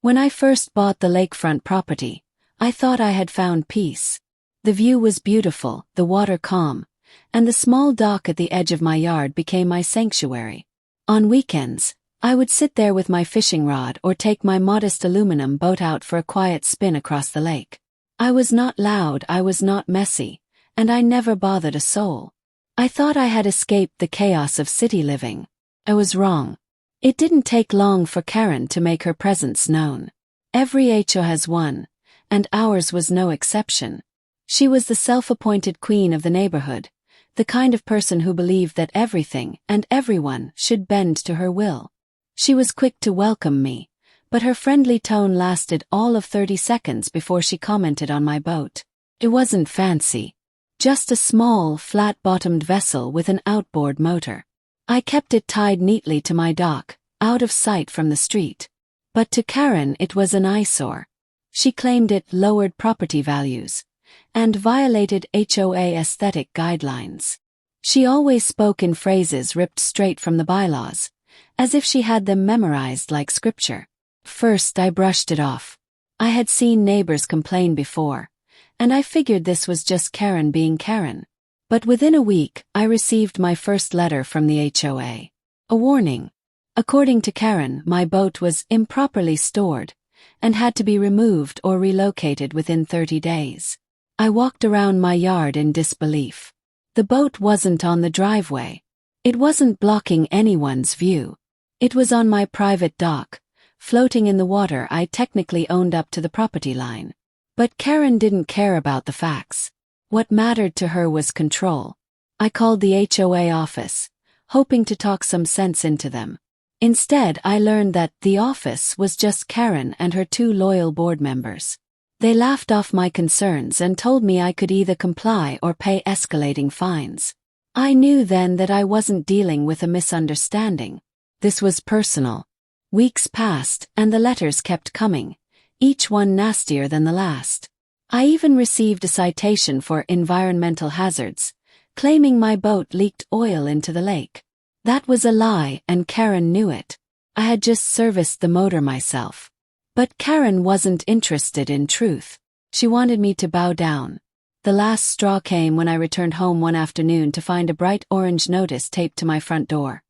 When I first bought the lakefront property, I thought I had found peace. The view was beautiful, the water calm, and the small dock at the edge of my yard became my sanctuary. On weekends, I would sit there with my fishing rod or take my modest aluminum boat out for a quiet spin across the lake. I was not loud, I was not messy, and I never bothered a soul. I thought I had escaped the chaos of city living. I was wrong. It didn't take long for Karen to make her presence known. Every HO has one, and ours was no exception. She was the self-appointed queen of the neighborhood, the kind of person who believed that everything and everyone should bend to her will. She was quick to welcome me, but her friendly tone lasted all of 30 seconds before she commented on my boat. It wasn't fancy. Just a small, flat-bottomed vessel with an outboard motor. I kept it tied neatly to my dock, out of sight from the street. But to Karen it was an eyesore. She claimed it lowered property values and violated HOA aesthetic guidelines. She always spoke in phrases ripped straight from the bylaws, as if she had them memorized like scripture. First I brushed it off. I had seen neighbors complain before, and I figured this was just Karen being Karen. But within a week, I received my first letter from the HOA. A warning. According to Karen, my boat was improperly stored and had to be removed or relocated within 30 days. I walked around my yard in disbelief. The boat wasn't on the driveway. It wasn't blocking anyone's view. It was on my private dock, floating in the water I technically owned up to the property line. But Karen didn't care about the facts. What mattered to her was control. I called the HOA office, hoping to talk some sense into them. Instead, I learned that the office was just Karen and her 2 loyal board members. They laughed off my concerns and told me I could either comply or pay escalating fines. I knew then that I wasn't dealing with a misunderstanding. This was personal. Weeks passed, and the letters kept coming, each one nastier than the last. I even received a citation for environmental hazards, claiming my boat leaked oil into the lake. That was a lie, and Karen knew it. I had just serviced the motor myself. But Karen wasn't interested in truth. She wanted me to bow down. The last straw came when I returned home one afternoon to find a bright orange notice taped to my front door.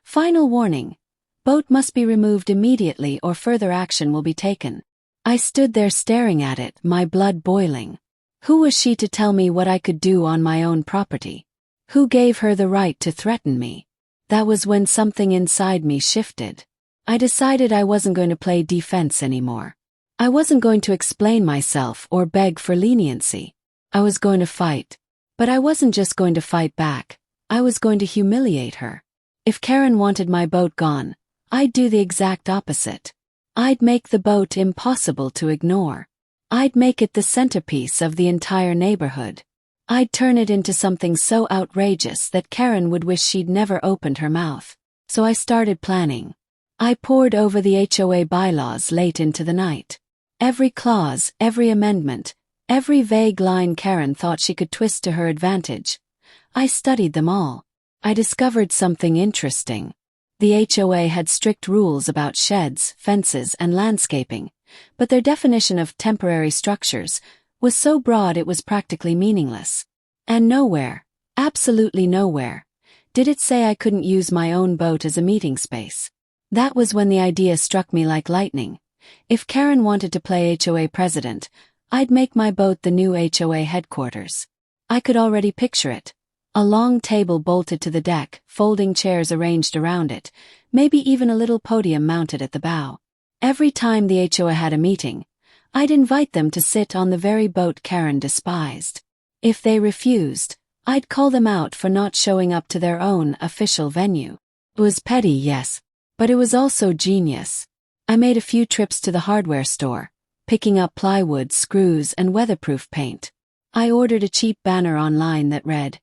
Final warning. Boat must be removed immediately or further action will be taken. I stood there staring at it, my blood boiling. Who was she to tell me what I could do on my own property? Who gave her the right to threaten me? That was when something inside me shifted. I decided I wasn't going to play defense anymore. I wasn't going to explain myself or beg for leniency. I was going to fight. But I wasn't just going to fight back. I was going to humiliate her. If Karen wanted my boat gone, I'd do the exact opposite. I'd make the boat impossible to ignore. I'd make it the centerpiece of the entire neighborhood. I'd turn it into something so outrageous that Karen would wish she'd never opened her mouth. So I started planning. I pored over the HOA bylaws late into the night. Every clause, every amendment, every vague line Karen thought she could twist to her advantage. I studied them all. I discovered something interesting. The HOA had strict rules about sheds, fences, and landscaping, but their definition of temporary structures was so broad it was practically meaningless. And nowhere, absolutely nowhere, did it say I couldn't use my own boat as a meeting space. That was when the idea struck me like lightning. If Karen wanted to play HOA president, I'd make my boat the new HOA headquarters. I could already picture it. A long table bolted to the deck, folding chairs arranged around it, maybe even a little podium mounted at the bow. Every time the HOA had a meeting, I'd invite them to sit on the very boat Karen despised. If they refused, I'd call them out for not showing up to their own official venue. It was petty, yes, but it was also genius. I made a few trips to the hardware store, picking up plywood, screws, and weatherproof paint. I ordered a cheap banner online that read,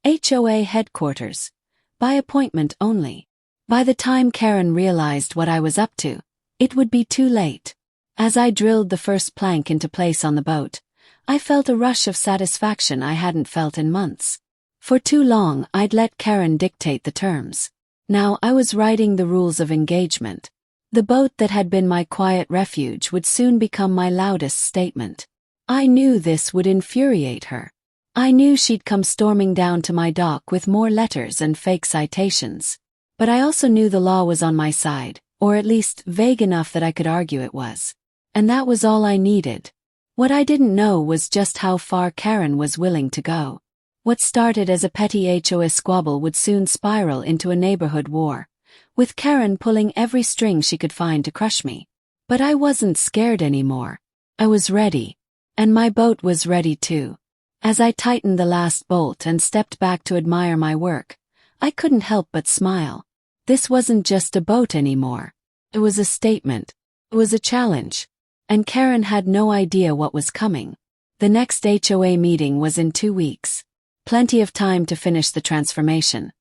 HOA Headquarters. By appointment only. By the time Karen realized what I was up to, it would be too late. As I drilled the first plank into place on the boat, I felt a rush of satisfaction I hadn't felt in months. For too long, I'd let Karen dictate the terms. Now I was writing the rules of engagement. The boat that had been my quiet refuge would soon become my loudest statement. I knew this would infuriate her. I knew she'd come storming down to my dock with more letters and fake citations. But I also knew the law was on my side, or at least vague enough that I could argue it was. And that was all I needed. What I didn't know was just how far Karen was willing to go. What started as a petty HOA squabble would soon spiral into a neighborhood war, with Karen pulling every string she could find to crush me. But I wasn't scared anymore. I was ready. And my boat was ready too. As I tightened the last bolt and stepped back to admire my work, I couldn't help but smile. This wasn't just a boat anymore. It was a statement. It was a challenge. And Karen had no idea what was coming. The next HOA meeting was in 2 weeks. Plenty of time to finish the transformation.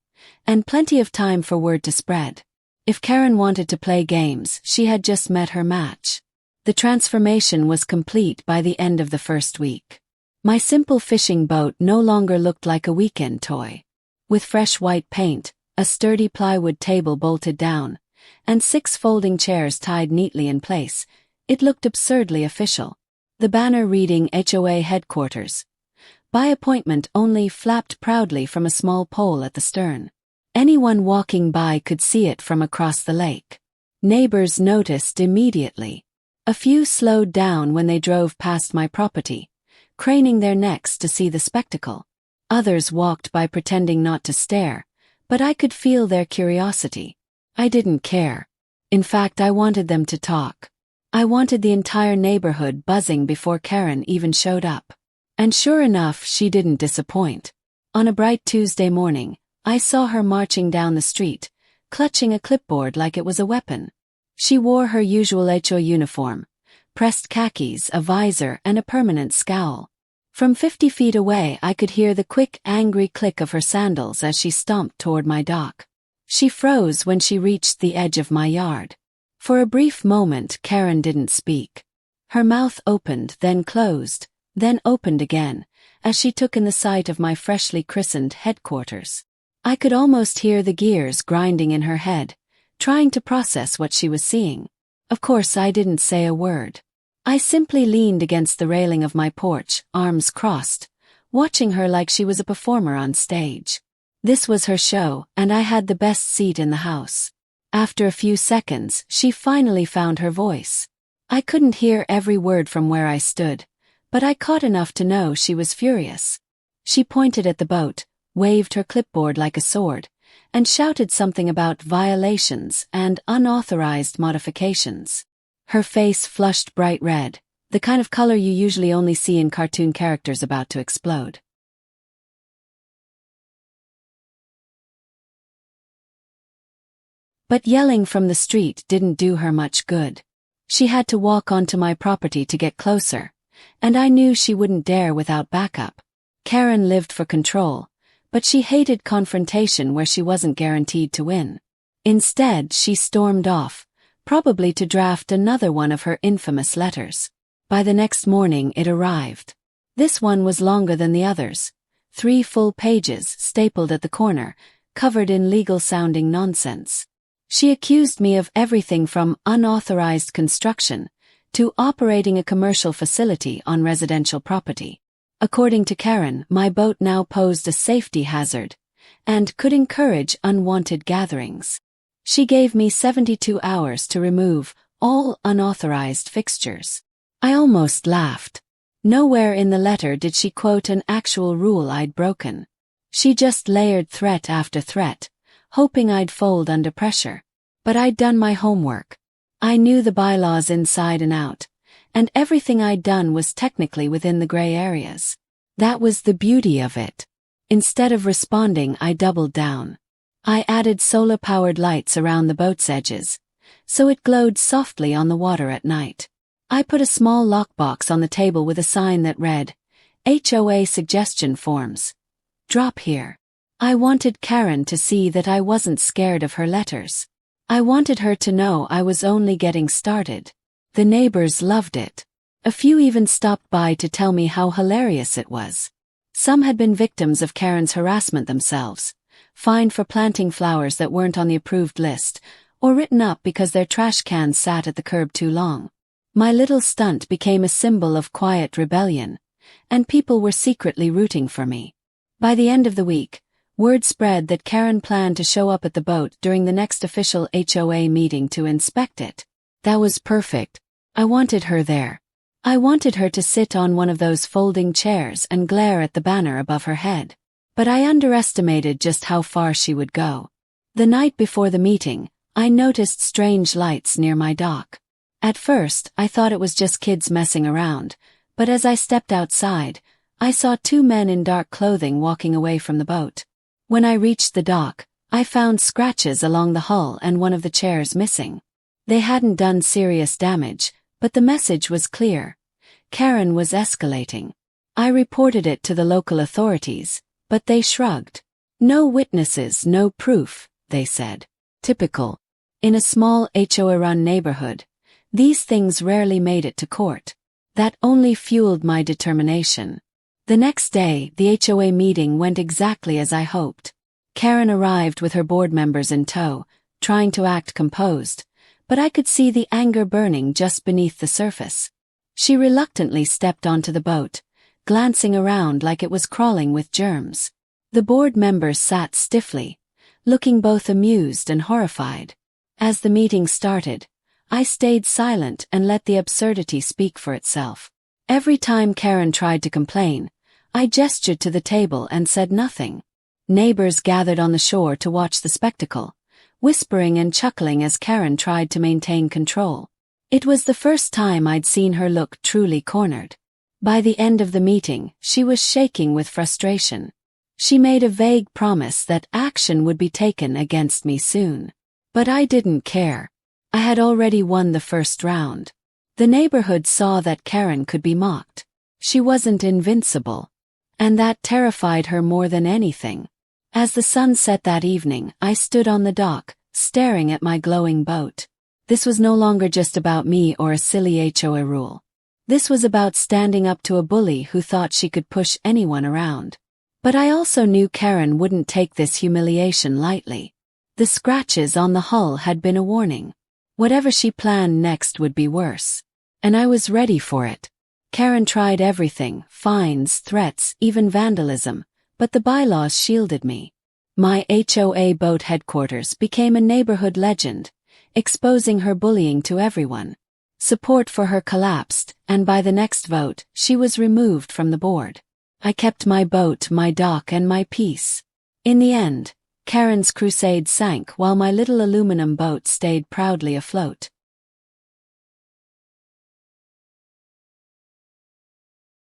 And plenty of time for word to spread. If Karen wanted to play games, she had just met her match. The transformation was complete by the end of the first week. My simple fishing boat no longer looked like a weekend toy. With fresh white paint, a sturdy plywood table bolted down, and 6 folding chairs tied neatly in place, it looked absurdly official. The banner reading HOA Headquarters, by appointment only, flapped proudly from a small pole at the stern. Anyone walking by could see it from across the lake. Neighbors noticed immediately. A few slowed down when they drove past my property, craning their necks to see the spectacle. Others walked by pretending not to stare, but I could feel their curiosity. I didn't care. In fact, I wanted them to talk. I wanted the entire neighborhood buzzing before Karen even showed up. And sure enough, she didn't disappoint. On a bright Tuesday morning, I saw her marching down the street, clutching a clipboard like it was a weapon. She wore her usual HOA uniform, pressed khakis, a visor, and a permanent scowl. From 50 feet away, I could hear the quick, angry click of her sandals as she stomped toward my dock. She froze when she reached the edge of my yard. For a brief moment, Karen didn't speak. Her mouth opened, then closed, then opened again, as she took in the sight of my freshly christened headquarters. I could almost hear the gears grinding in her head, trying to process what she was seeing. Of course, I didn't say a word. I simply leaned against the railing of my porch, arms crossed, watching her like she was a performer on stage. This was her show, and I had the best seat in the house. After a few seconds, she finally found her voice. I couldn't hear every word from where I stood, but I caught enough to know she was furious. She pointed at the boat, waved her clipboard like a sword, and shouted something about violations and unauthorized modifications. Her face flushed bright red, the kind of color you usually only see in cartoon characters about to explode. But yelling from the street didn't do her much good. She had to walk onto my property to get closer, and I knew she wouldn't dare without backup. Karen lived for control, but she hated confrontation where she wasn't guaranteed to win. Instead, she stormed off, probably to draft another one of her infamous letters. By the next morning it arrived. This one was longer than the others, 3 full pages stapled at the corner, covered in legal-sounding nonsense. She accused me of everything from unauthorized construction to operating a commercial facility on residential property. According to Karen, my boat now posed a safety hazard and could encourage unwanted gatherings. She gave me 72 hours to remove all unauthorized fixtures. I almost laughed. Nowhere in the letter did she quote an actual rule I'd broken. She just layered threat after threat, hoping I'd fold under pressure. But I'd done my homework. I knew the bylaws inside and out, and everything I'd done was technically within the gray areas. That was the beauty of it. Instead of responding, I doubled down. I added solar-powered lights around the boat's edges, so it glowed softly on the water at night. I put a small lockbox on the table with a sign that read, HOA suggestion forms. Drop here. I wanted Karen to see that I wasn't scared of her letters. I wanted her to know I was only getting started. The neighbors loved it. A few even stopped by to tell me how hilarious it was. Some had been victims of Karen's harassment themselves, fined for planting flowers that weren't on the approved list, or written up because their trash cans sat at the curb too long. My little stunt became a symbol of quiet rebellion, and people were secretly rooting for me. By the end of the week, word spread that Karen planned to show up at the boat during the next official HOA meeting to inspect it. That was perfect. I wanted her there. I wanted her to sit on one of those folding chairs and glare at the banner above her head. But I underestimated just how far she would go. The night before the meeting, I noticed strange lights near my dock. At first, I thought it was just kids messing around, but as I stepped outside, I saw two men in dark clothing walking away from the boat. When I reached the dock, I found scratches along the hull and one of the chairs missing. They hadn't done serious damage, but the message was clear. Karen was escalating. I reported it to the local authorities, but they shrugged. No witnesses, no proof, they said. Typical. In a small HOA-run neighborhood, these things rarely made it to court. That only fueled my determination. The next day, the HOA meeting went exactly as I hoped. Karen arrived with her board members in tow, trying to act composed, but I could see the anger burning just beneath the surface. She reluctantly stepped onto the boat, glancing around like it was crawling with germs. The board members sat stiffly, looking both amused and horrified. As the meeting started, I stayed silent and let the absurdity speak for itself. Every time Karen tried to complain, I gestured to the table and said nothing. Neighbors gathered on the shore to watch the spectacle, whispering and chuckling as Karen tried to maintain control. It was the first time I'd seen her look truly cornered. By the end of the meeting, she was shaking with frustration. She made a vague promise that action would be taken against me soon. But I didn't care. I had already won the first round. The neighborhood saw that Karen could be mocked. She wasn't invincible. And that terrified her more than anything. As the sun set that evening, I stood on the dock, staring at my glowing boat. This was no longer just about me or a silly HOA rule. This was about standing up to a bully who thought she could push anyone around. But I also knew Karen wouldn't take this humiliation lightly. The scratches on the hull had been a warning. Whatever she planned next would be worse. And I was ready for it. Karen tried everything, fines, threats, even vandalism, but the bylaws shielded me. My HOA boat headquarters became a neighborhood legend, exposing her bullying to everyone. Support for her collapsed, and by the next vote, she was removed from the board. I kept my boat, my dock, and my peace. In the end, Karen's crusade sank while my little aluminum boat stayed proudly afloat.